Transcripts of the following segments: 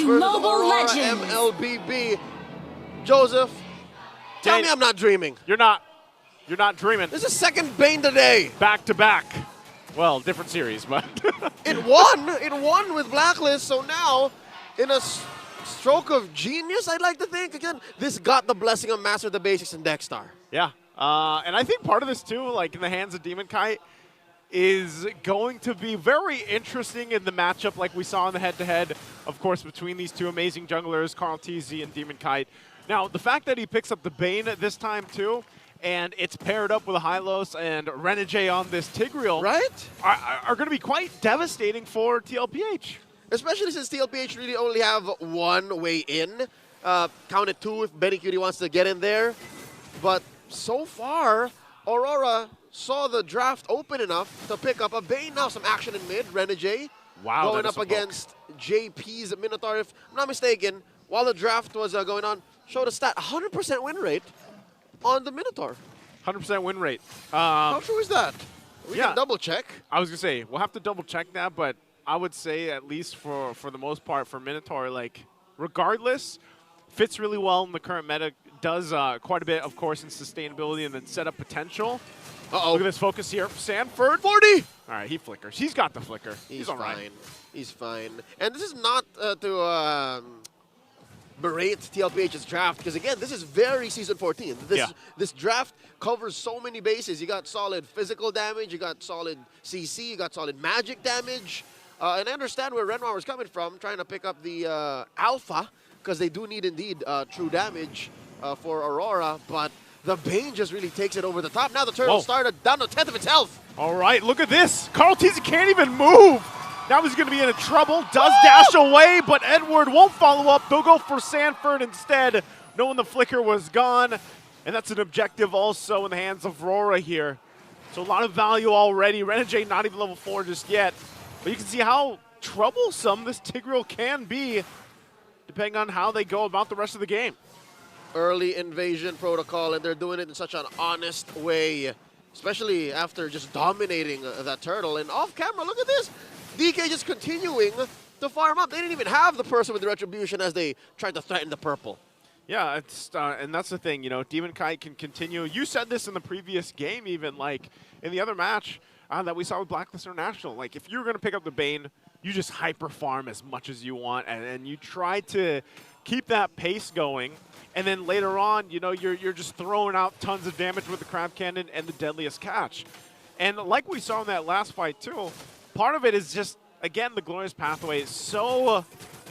versus Mobile Aurora Legends. MLBB. Joseph, tell me I'm not dreaming. You're not dreaming. This is second Bane today. Back to back. Well, different series, but It won with Blacklist, so now in a stroke of genius, I'd like to think, again, this got the blessing of Master the Basics and Dexstar. yeah. And I think part of this too, like in the hands of Demon Kite, is going to be very interesting in the matchup like we saw in the head-to-head, of course, between these two amazing junglers, Carl TZ and Demon Kite. Now, the fact that he picks up the Bane this time too, and it's paired up with a Hylos and Renegade on this Tigreal, Right? are going to be quite devastating for TLPH. Especially since TLPH really only have one way in. Count it two if Benny Cutie wants to get in there. But so far, Aurora saw the draft open enough to pick up a Bane. Now some action in mid. Renegade going up against JP's Minotaur. If I'm not mistaken, while the draft was going on, showed a stat, 100% win rate on the Minotaur. 100% win rate. How true is that? We can double check. I was going to say, we'll have to double check that, but I would say at least for the most part for Minotaur, like regardless, fits really well in the current meta, does quite a bit, of course, in sustainability and then setup potential. Uh-oh. Look at this focus here. Sanford. 40! All right, he flickers. He's got the flicker. He's all fine. right. He's fine. And this is not to berate TLPH's draft, because again, this is very Season 14. This draft covers so many bases. You got solid physical damage, you got solid CC, you got solid magic damage. And I understand where Renmar was coming from, trying to pick up the Alpha, because they do need indeed true damage for Aurora, but the Bane just really takes it over the top. Now the turtle started down to 10th of its health. All right, look at this. Carl TZ can't even move. Now he's going to be in trouble. Does dash away, but Edward won't follow up. They'll go for Sanford instead, knowing the flicker was gone. And that's an objective also in the hands of RORA here. So a lot of value already. Renegade not even level 4 just yet. But you can see how troublesome this Tigreal can be, depending on how they go about the rest of the game. Early invasion protocol, and they're doing it in such an honest way, especially after just dominating that turtle. And off camera, look at this. DK just continuing to farm up. They didn't even have the person with the retribution as they tried to threaten the purple. Yeah, it's and that's the thing, you know, Demon Kite can continue. You said this in the previous game even, like in the other match that we saw with Blacklist International. Like if you're going to pick up the Bane, you just hyper farm as much as you want, and you try to keep that pace going. And then later on, you know, you're just throwing out tons of damage with the Crab Cannon and the Deadliest Catch. And like we saw in that last fight too, part of it is just, again, the Glorious Pathway is so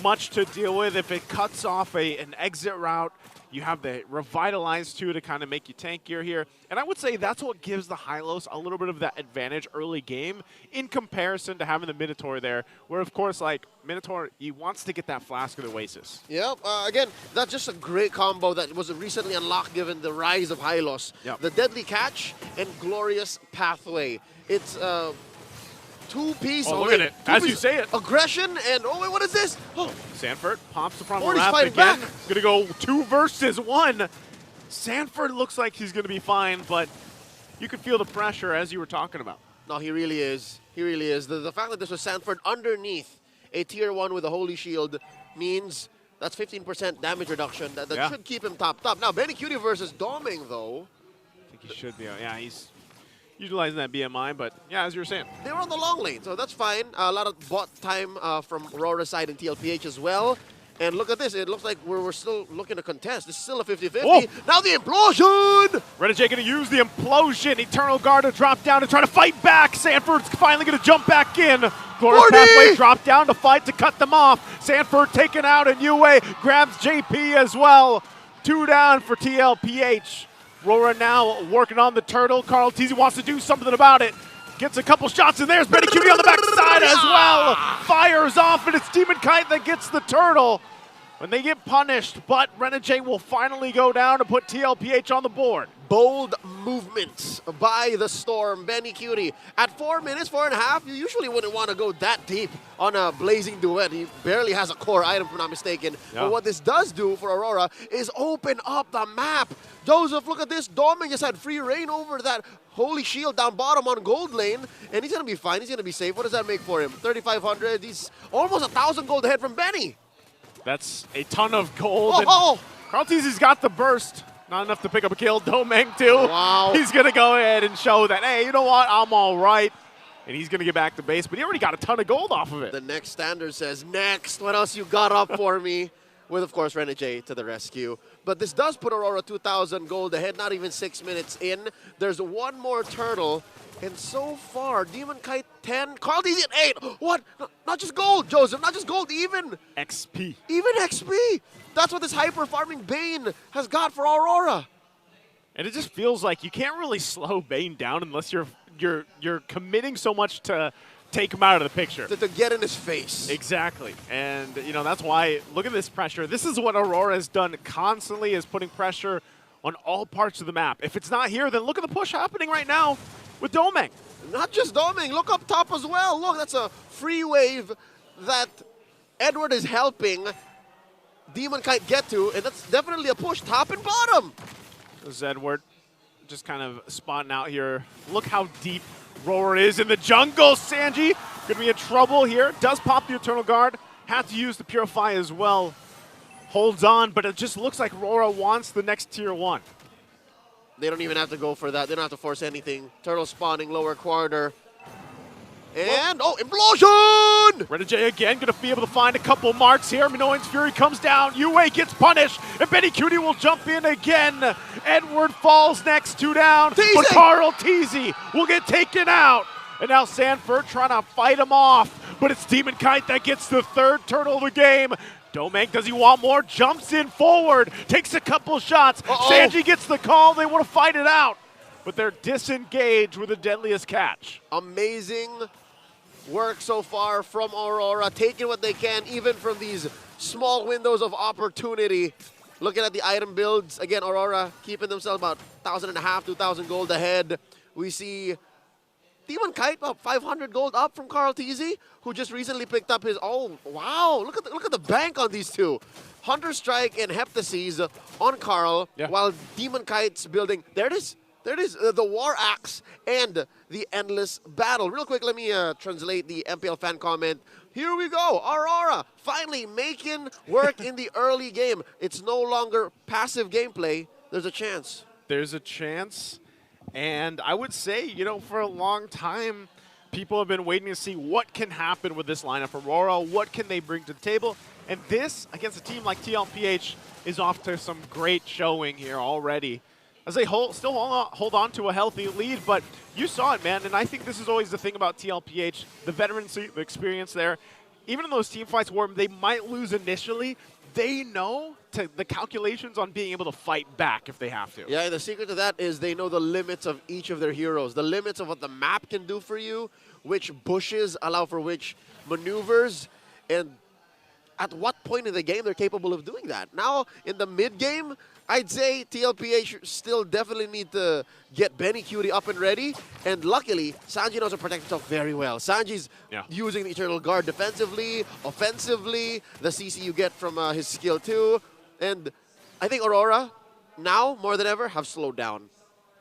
much to deal with. If it cuts off an exit route, you have the Revitalize too to kind of make you tankier here. And I would say that's what gives the Hylos a little bit of that advantage early game in comparison to having the Minotaur there, where of course, like, Minotaur, he wants to get that Flask of the Oasis. Yep, again, that's just a great combo that was recently unlocked given the rise of Hylos. Yep. The Deadly Catch and Glorious Pathway. It's two-piece. Oh, look at it. As you say it. Aggression and, oh, wait, what is this? Oh. Sanford pops the front Morty's wrap fighting again. back. Going to go 2 versus 1. Sanford looks like he's going to be fine, but you could feel the pressure as you were talking about. No, he really is. He really is. The fact that this was Sanford underneath a tier 1 with a Holy Shield means that's 15% damage reduction. That should keep him top. Now, Benny Cutie versus Doming, though. I think he should be. Yeah, he's utilizing that BMI, but yeah, as you were saying. They were on the long lane, so that's fine. A lot of bot time from RORA side and TLPH as well. And look at this. It looks like we're still looking to contest. This is still a 50-50. Oh. Now the implosion! Renegade going to use the implosion. Eternal Guard to drop down and try to fight back. Sanford's finally going to jump back in. Glorious Pathway drop down to fight to cut them off. Sanford taken out, and UA grabs JP as well. 2 down for TLPH. RORA now working on the turtle. Carl TZ wants to do something about it. Gets a couple shots, and there's Benny Cutie on the backside as well. Fires off, and it's Demon Kite that gets the turtle. When they get punished, but Renegade will finally go down to put TLPH on the board. Bold movements by the Storm. Benny Cutie at 4 minutes, 4.5. You usually wouldn't want to go that deep on a blazing duet. He barely has a core item, if I'm not mistaken. Yeah. But what this does do for Aurora is open up the map. Joseph, look at this. Doming just had free reign over that Holy Shield down bottom on gold lane, and he's going to be fine. He's going to be safe. What does that make for him? 3,500. He's almost 1,000 gold ahead from Benny. That's a ton of gold. Oh! Carl Teasy's got the burst. Not enough to pick up a kill. Domeng too. Wow. He's going to go ahead and show that, hey, you know what? I'm all right. And he's going to get back to base, but he already got a ton of gold off of it. The next standard says, next, what else you got up for me? With, of course, Renegade to the rescue. But this does put Aurora 2,000 gold ahead, not even 6 minutes in. There's one more turtle. And so far, Demon Kite 10, Carl Teasy at 8. What? No, not just gold, Joseph, not just gold, even XP. Even XP. That's what this hyper farming Bane has got for Aurora. And it just feels like you can't really slow Bane down unless you're committing so much to take him out of the picture. To get in his face. Exactly. And, you know, that's why, look at this pressure. This is what Aurora has done constantly, is putting pressure on all parts of the map. If it's not here, then look at the push happening right now with Domeng. Not just Domeng, look up top as well. Look, that's a free wave that Edward is helping Demon Kite get to, and that's definitely a push, top and bottom. There's Edward just kind of spotting out here. Look how deep RORA is in the jungle. Sanji gonna be in trouble here. Does pop the Eternal Guard. Had to use the Purify as well. Holds on, but it just looks like RORA wants the next tier 1. They don't even have to go for that. They don't have to force anything. Turtle spawning lower quarter. And, oh, Implosion! Renegade again gonna be able to find a couple marks here. Minoan's Fury comes down. Yue gets punished. And Benny Cutie will jump in again. Edward falls next, 2 down. Teasy! But Carl Teasy will get taken out. And now Sanford trying to fight him off. But it's Demon Kite that gets the 3rd turtle of the game. Domeng, does he want more? Jumps in forward. Takes a couple shots. Sanji gets the call. They want to fight it out. But they're disengaged with the deadliest catch. Amazing work so far from Aurora, taking what they can, even from these small windows of opportunity. Looking at the item builds, again, Aurora keeping themselves about 1,500, 2,000 gold ahead. We see Demon Kite about 500 gold up from Carl Teasy, who just recently picked up his, oh, wow, look at the bank on these two. Hunter Strike and Heptases on Carl, while Demon Kite's building, there it is. There it is, the War Axe and the Endless Battle. Real quick, let me translate the MPL fan comment. Here we go, Aurora finally making work in the early game. It's no longer passive gameplay. There's a chance. There's a chance. And I would say, you know, for a long time, people have been waiting to see what can happen with this lineup from Aurora. What can they bring to the table? And this, against a team like TLPH, is off to some great showing here already, as they still hold on to a healthy lead. But you saw it, man, and I think this is always the thing about TLPH, the veterancy, the experience there. Even in those team fights where they might lose initially, they know the calculations on being able to fight back if they have to. Yeah, the secret to that is they know the limits of each of their heroes, the limits of what the map can do for you, which bushes allow for which maneuvers, and at what point in the game they're capable of doing that. Now, in the mid-game, I'd say TLPH still definitely need to get Benny Cutie up and ready. And luckily, Sanji knows how to protect himself very well. Sanji's using the Eternal Guard defensively, offensively, the CC you get from his skill too. And I think Aurora, now more than ever, have slowed down.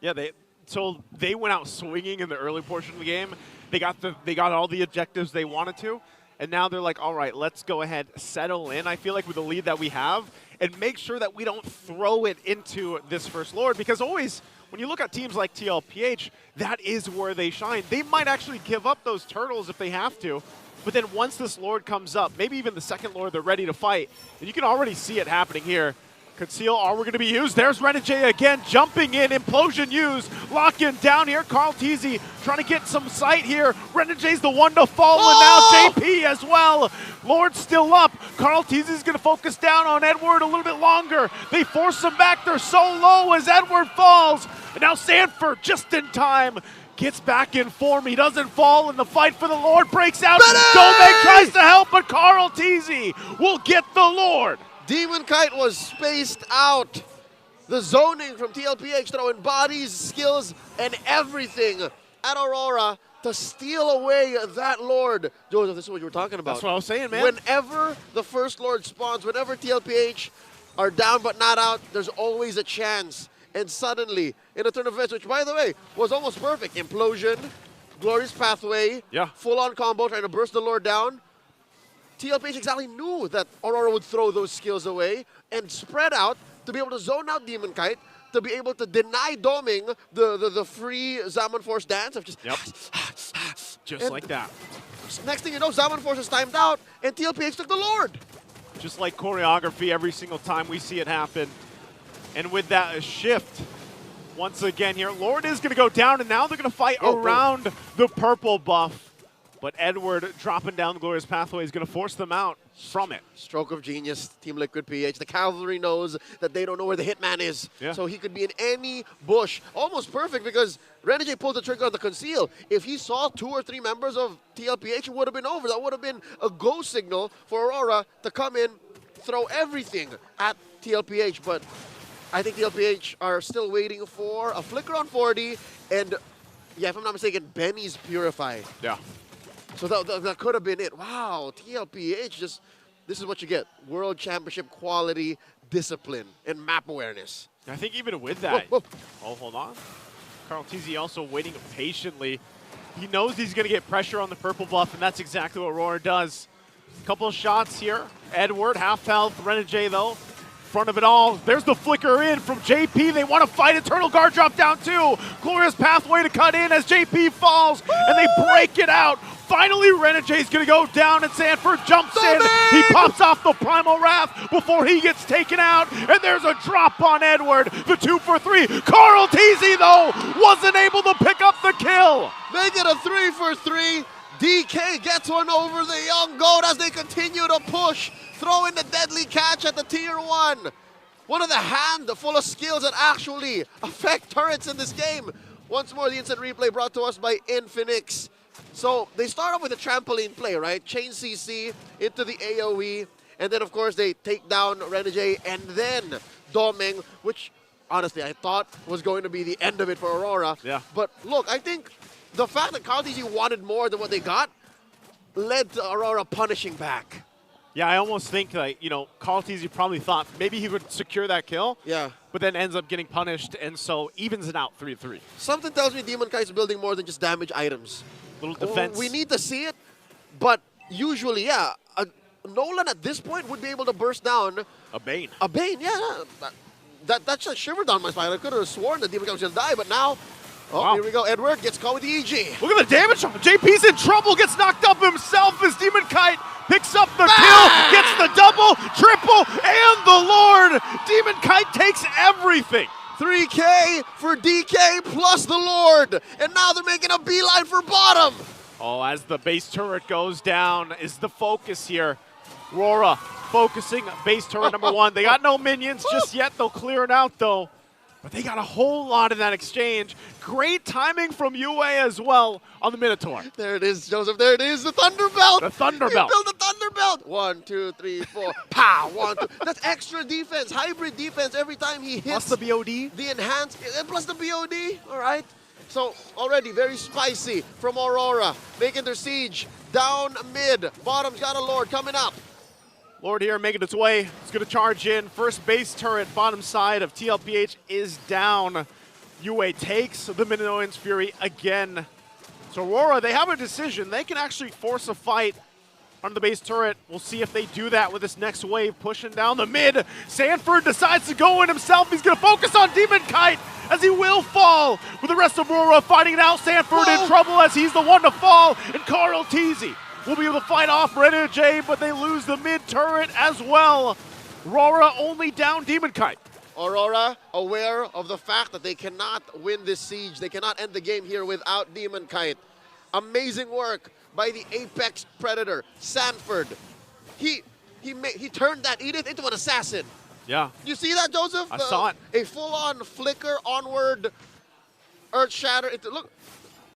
Yeah, they went out swinging in the early portion of the game. They got all the objectives they wanted to. And now they're like, all right, let's go ahead, settle in, I feel like, with the lead that we have, and make sure that we don't throw it into this first Lord. Because always, when you look at teams like TLPH, that is where they shine. They might actually give up those turtles if they have to, but then once this Lord comes up, maybe even the second Lord, they're ready to fight. And you can already see it happening here. Conceal, are we going to be used? There's Renegade again, jumping in, Implosion used, locking down here. Carl Teasy trying to get some sight here. Renegade's the one to fall, and now JP as well. Lord's still up. Carl Teasy's going to focus down on Edward a little bit longer. They force him back. They're so low as Edward falls. And now Sanford, just in time, gets back in form. He doesn't fall, and the fight for the Lord breaks out. Domeng tries to help, but Carl Teasy will get the Lord. Demon Kite was spaced out. The zoning from TLPH throwing bodies, skills, and everything at Aurora to steal away that Lord. Joseph, this is what you were talking about. That's what I was saying, man. Whenever the first Lord spawns, whenever TLPH are down but not out, there's always a chance. And suddenly, in a turn of events, which, by the way, was almost perfect. Implosion, Glorious Pathway, full-on combo, trying to burst the Lord down. TLPH exactly knew that Aurora would throw those skills away and spread out to be able to zone out Demon Kite, to be able to deny doming the free Zaman Force dance of just... Yep. Just like that. Next thing you know, Zaman Force is timed out, and TLPH took the Lord. Just like choreography every single time we see it happen. And with that shift, once again here, Lord is going to go down, and now they're going to fight around the purple buff. But Edward dropping down the Glorious Pathway is going to force them out from it. Stroke of genius, Team Liquid PH. The Cavalry knows that they don't know where the Hitman is. Yeah. So he could be in any bush. Almost perfect because Renegade pulled the trigger on the conceal. If he saw 2 or 3 members of TLPH, it would have been over. That would have been a go signal for Aurora to come in, throw everything at TLPH. But I think TLPH are still waiting for a flicker on 40. And yeah, if I'm not mistaken, Benny's Purify. Yeah. So that could have been it. Wow, TLPH just, this is what you get. World Championship quality, discipline, and map awareness. I think even with that, whoa. Oh, hold on. Carl TZ also waiting patiently. He knows he's going to get pressure on the purple buff, and that's exactly what RORA does. Couple of shots here. Edward, half health. Renegade, though, front of it all. There's the flicker in from JP. They want to fight. Eternal Guard drop down too. Glorious Pathway to cut in as JP falls, and they break it out. Finally, Renegade's going to go down, and Sanford jumps in. He pops off the Primal Wrath before he gets taken out, and there's a drop on Edward. The 2 for 3. Carl TZ, though, wasn't able to pick up the kill. They get a 3 for 3. DK gets one over the young goat as they continue to push, throw in the deadly catch at the tier 1. One of the handful of skills that actually affect turrets in this game. Once more, the instant replay brought to us by Infinix. So they start off with a trampoline play, right? Chain CC into the AoE, and then of course they take down Renegade and then doming, which honestly I thought was going to be the end of it for Aurora. Yeah. But look, I think the fact that KTZ wanted more than what they got led to Aurora punishing back. Yeah, I almost think that, you know, Carl TZ probably thought maybe he would secure that kill. Yeah. But then ends up getting punished, and so evens it out 3-3. Something tells me Demon Kite's building more than just damage items. Little defense. We need to see it, but usually, yeah, Nolan at this point would be able to burst down a Bane. A Bane, yeah. That just shivered down my spine. I could have sworn that Demon Kite was going to die, but now, Wow. Here we go. Edward gets caught with the EG. Look at the damage. JP's in trouble, gets knocked up himself as Demon Kite picks up the kill, gets the double, triple, and the Lord. Demon Kite takes everything. 3K for DK plus the Lord. And now they're making a beeline for bottom. Oh, as the base turret goes down is the focus here. RORA focusing base turret number 1. They got no minions just yet. They'll clear it out, though. But they got a whole lot in that exchange. Great timing from UA as well on the Minotaur. There it is, Joseph. There it is, the Thunderbelt. The Thunderbelt. He built the Thunderbelt. 1, 2, 3, 4. Pow. 1, 2. That's extra defense, hybrid defense every time he hits. Plus the BOD. The enhanced, and plus the BOD. All right. So already very spicy from Aurora, making their siege down mid. Bottom's got a Lord coming up. Lord here making its way. It's going to charge in. First base turret, bottom side of TLPH is down. UA takes the Minotaur's Fury again. So Aurora, they have a decision. They can actually force a fight on the base turret. We'll see if they do that with this next wave pushing down the mid. Sanford decides to go in himself. He's going to focus on Demon Kite as he will fall. With the rest of Aurora fighting it out, Sanford in trouble as he's the one to fall. And Carl TZ will be able to fight off Renegade, but they lose the mid turret as well. RORA only down Demon Kite. Aurora aware of the fact that they cannot win this siege. They cannot end the game here without Demon Kite. Amazing work by the Apex Predator, Sanford. He turned that Edith into an assassin. Yeah. You see that, Joseph? I saw it. A full-on flicker onward, Earth Shatter. Look,